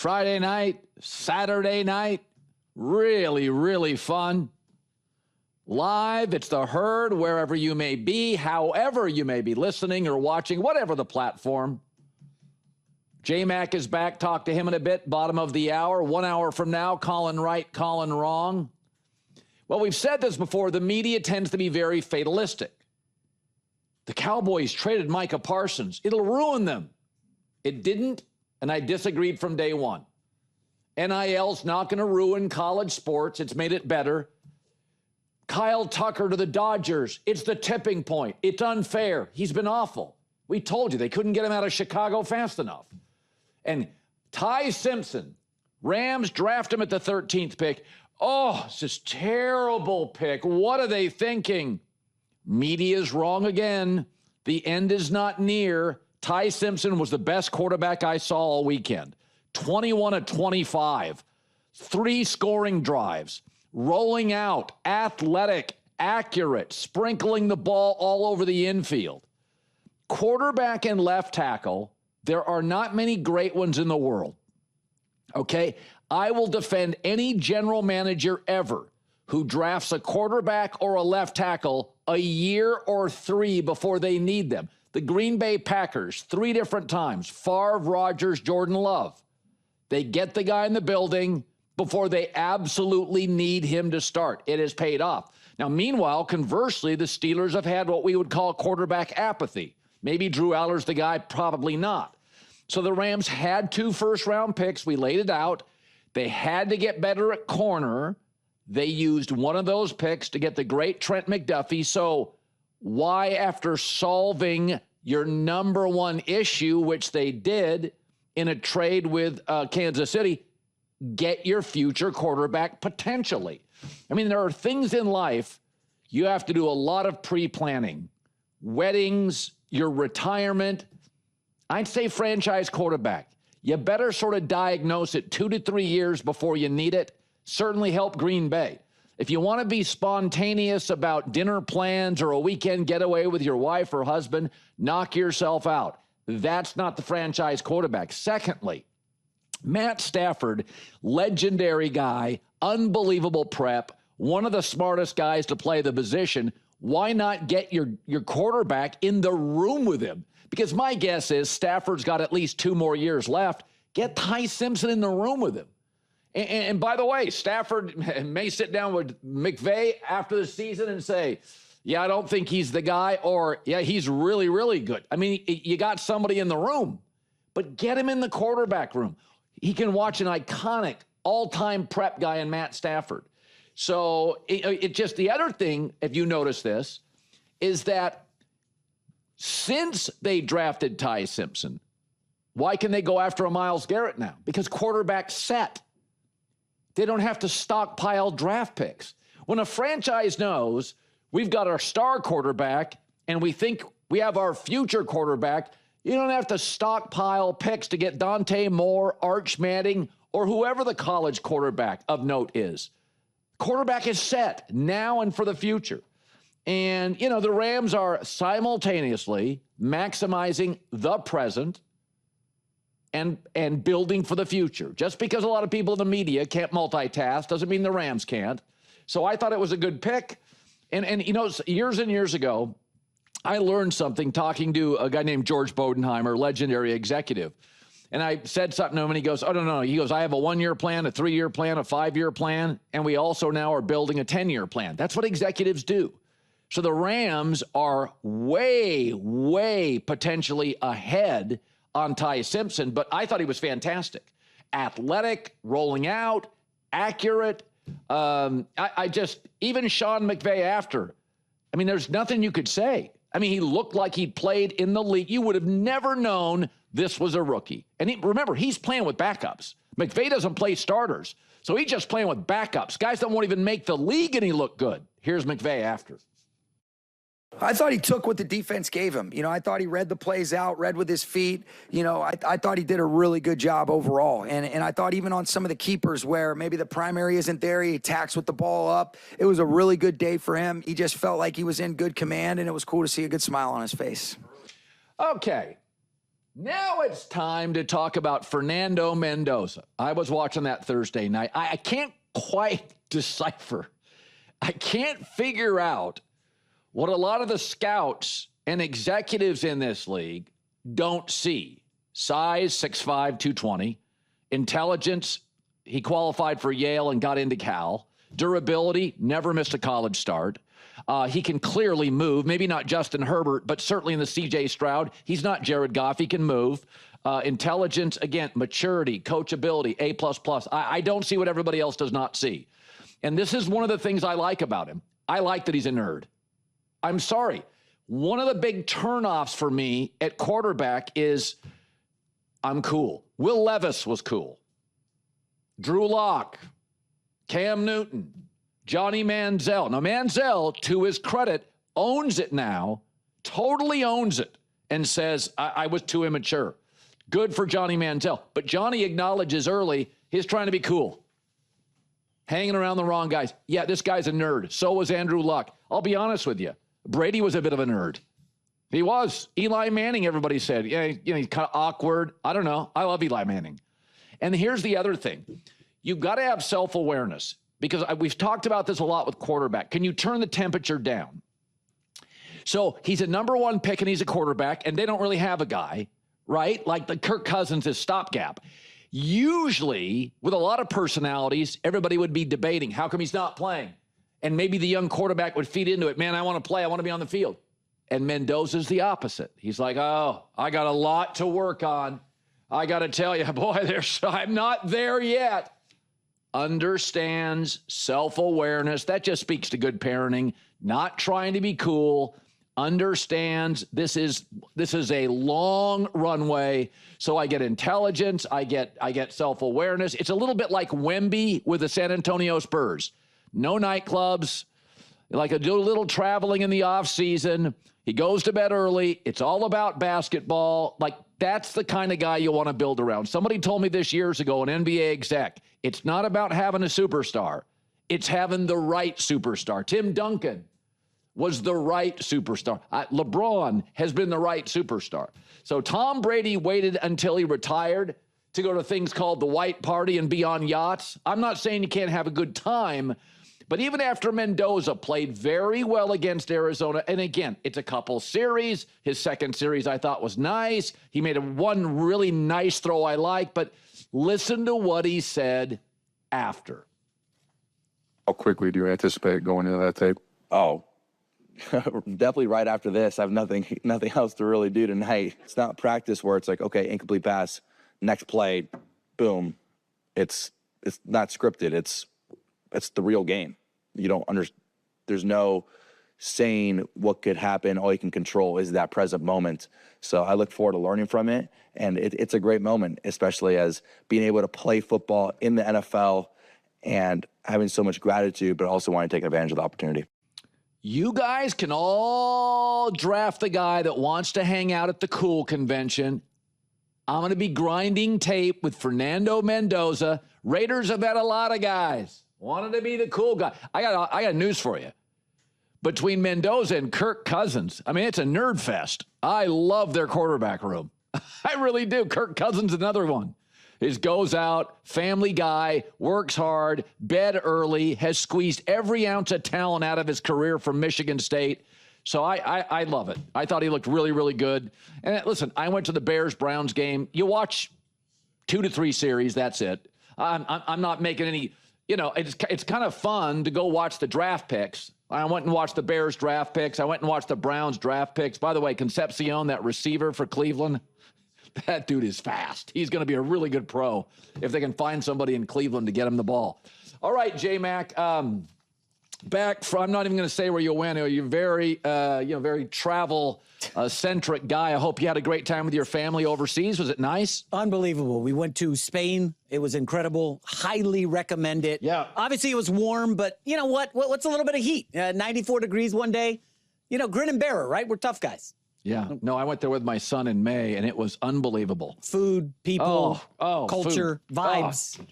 Friday night, Saturday night, really, really fun. Live, it's the Herd, wherever you may be, however you may be listening or watching, whatever the platform. J-Mac is back. Talk to him in a bit. Bottom of the hour. 1 hour from now, Colin right, Colin wrong. Well, we've said this before. The media tends to be very fatalistic. The Cowboys traded Micah Parsons. It'll ruin them. It didn't, and I disagreed from day one. NIL's not going to ruin college sports. It's made it better. Kyle Tucker to the Dodgers. It's the tipping point. It's unfair. He's been awful. We told you they couldn't get him out of Chicago fast enough. And Ty Simpson, Rams draft him at the 13th pick. Oh, it's this terrible pick. What are they thinking? Media's wrong again. The end is not near. Ty Simpson was the best quarterback I saw all weekend. 21 of 25, 3 scoring drives, rolling out, athletic, accurate, sprinkling the ball all over the infield. Quarterback and left tackle, there are not many great ones in the world. Okay? I will defend any general manager ever who drafts a quarterback or a left tackle a year or 3 before they need them. The Green Bay Packers, 3 different times. Favre, Rodgers, Jordan Love. They get the guy in the building before they absolutely need him to start. It has paid off. Now, meanwhile, conversely, the Steelers have had what we would call quarterback apathy. Maybe Drew Aller's the guy, probably not. So the Rams had 2 first-round picks. We laid it out. They had to get better at corner. They used one of those picks to get the great Trent McDuffie. So why, after solving your number one issue, which they did in a trade with Kansas City, get your future quarterback potentially? I mean, there are things in life you have to do a lot of pre-planning. Weddings, your retirement. I'd say franchise quarterback. You better sort of diagnose it 2 to 3 years before you need it. Certainly help Green Bay. If you want to be spontaneous about dinner plans or a weekend getaway with your wife or husband, knock yourself out. That's not the franchise quarterback. Secondly, Matt Stafford, legendary guy, unbelievable prep, one of the smartest guys to play the position. Why not get your quarterback in the room with him? Because my guess is Stafford's got at least 2 more years left. Get Ty Simpson in the room with him. And by the way, Stafford may sit down with McVay after the season and say, yeah, I don't think he's the guy, or yeah, he's really, really good. I mean, you got somebody in the room, but get him in the quarterback room. He can watch an iconic all-time prep guy in Matt Stafford. So it just, the other thing, if you notice this, is that since they drafted Ty Simpson, why can they go after a Myles Garrett now? Because quarterback's set. They don't have to stockpile draft picks. When a franchise knows we've got our star quarterback and we think we have our future quarterback, you don't have to stockpile picks to get Dante Moore, Arch Manning, or whoever the college quarterback of note is. Quarterback is set now and for the future. And, you know, the Rams are simultaneously maximizing the present and building for the future. Just because a lot of people in the media can't multitask doesn't mean the Rams can't. So I thought it was a good pick. And you know, years and years ago, I learned something talking to a guy named George Bodenheimer, legendary executive. And I said something to him, and he goes, oh, no. He goes, I have a 1-year plan, a 3-year plan, a 5-year plan, and we also now are building a 10-year plan. That's what executives do. So the Rams are way, way potentially ahead on Ty Simpson, but I thought he was fantastic. Athletic, rolling out, accurate. I just, even Sean McVay after, I mean, there's nothing you could say. I mean, he looked like he'd played in the league. You would have never known this was a rookie. And remember, he's playing with backups. McVay doesn't play starters, so he's just playing with backups. Guys that won't even make the league, and he looked good. Here's McVay after. I thought he took what the defense gave him. You know, I thought he read the plays out, read with his feet. You know, I thought he did a really good job overall. And I thought even on some of the keepers where maybe the primary isn't there, he attacks with the ball up. It was a really good day for him. He just felt like he was in good command, and it was cool to see a good smile on his face. Okay. Now it's time to talk about Fernando Mendoza. I was watching that Thursday night. I can't quite decipher. I can't figure out what a lot of the scouts and executives in this league don't see. Size, 6'5", 220. Intelligence, he qualified for Yale and got into Cal. Durability, never missed a college start. He can clearly move, maybe not Justin Herbert, but certainly in the C.J. Stroud. He's not Jared Goff. He can move. Intelligence, again, maturity, coachability, A++. I don't see what everybody else does not see. And this is one of the things I like about him. I like that he's a nerd. I'm sorry. One of the big turnoffs for me at quarterback is I'm cool. Will Levis was cool. Drew Lock, Cam Newton, Johnny Manziel. Now, Manziel, to his credit, owns it now, totally owns it, and says, I was too immature. Good for Johnny Manziel. But Johnny acknowledges early he's trying to be cool. Hanging around the wrong guys. Yeah, this guy's a nerd. So was Andrew Luck. I'll be honest with you. Brady was a bit of a nerd. He was. Eli Manning, everybody said. Yeah, he's kind of awkward. I don't know. I love Eli Manning. And here's the other thing. You've got to have self-awareness because we've talked about this a lot with quarterback. Can you turn the temperature down? So he's a number one pick and he's a quarterback and they don't really have a guy, right? Like the Kirk Cousins is stopgap. Usually, with a lot of personalities, everybody would be debating, how come he's not playing? And maybe the young quarterback would feed into it. Man, I want to play. I want to be on the field. And Mendoza's the opposite. He's like, oh, I got a lot to work on. I got to tell you, boy, I'm not there yet. Understands self-awareness. That just speaks to good parenting. Not trying to be cool. Understands this is a long runway. So I get intelligence. I get self-awareness. It's a little bit like Wemby with the San Antonio Spurs. No nightclubs. Like a little traveling in the off season. He goes to bed early. It's all about basketball. Like that's the kind of guy you want to build around. Somebody told me this years ago, an NBA exec, it's not about having a superstar. It's having the right superstar. Tim Duncan was the right superstar. LeBron has been the right superstar. So Tom Brady waited until he retired to go to things called the white party and be on yachts. I'm not saying you can't have a good time, but even after Mendoza played very well against Arizona, and again, it's a couple series. His second series I thought was nice. He made one really nice throw I like, but listen to what he said after. How quickly do you anticipate going into that tape? Oh, definitely right after this. I have nothing else to really do tonight. It's not practice where it's like, okay, incomplete pass, next play, boom. It's not scripted. It's the real game. You don't understand. There's no saying what could happen. All you can control is that present moment. So I look forward to learning from it. And it's a great moment, especially as being able to play football in the NFL and having so much gratitude, but also wanting to take advantage of the opportunity. You guys can all draft the guy that wants to hang out at the cool convention. I'm going to be grinding tape with Fernando Mendoza. Raiders have had a lot of guys. Wanted to be the cool guy. I got news for you. Between Mendoza and Kirk Cousins, I mean, it's a nerd fest. I love their quarterback room. I really do. Kirk Cousins, another one. He goes out, family guy, works hard, bed early, has squeezed every ounce of talent out of his career from Michigan State. So I love it. I thought he looked really, really good. And listen, I went to the Bears-Browns game. You watch 2 to 3 series, that's it. I'm not making any, it's kind of fun to go watch the draft picks. I went and watched the Bears draft picks. I went and watched the Browns draft picks. By the way, Concepcion, that receiver for Cleveland, that dude is fast. He's going to be a really good pro if they can find somebody in Cleveland to get him the ball. All right, J-Mac, back from, I'm not even going to say where you went. You're very, very travel-centric guy. I hope you had a great time with your family overseas. Was it nice? Unbelievable. We went to Spain. It was incredible. Highly recommend it. Yeah. Obviously, it was warm, but you know what? What's a little bit of heat? 94 degrees one day. Grin and bear it, right? We're tough guys. Yeah. No, I went there with my son in May, and it was unbelievable. Food, people, culture, food. vibes.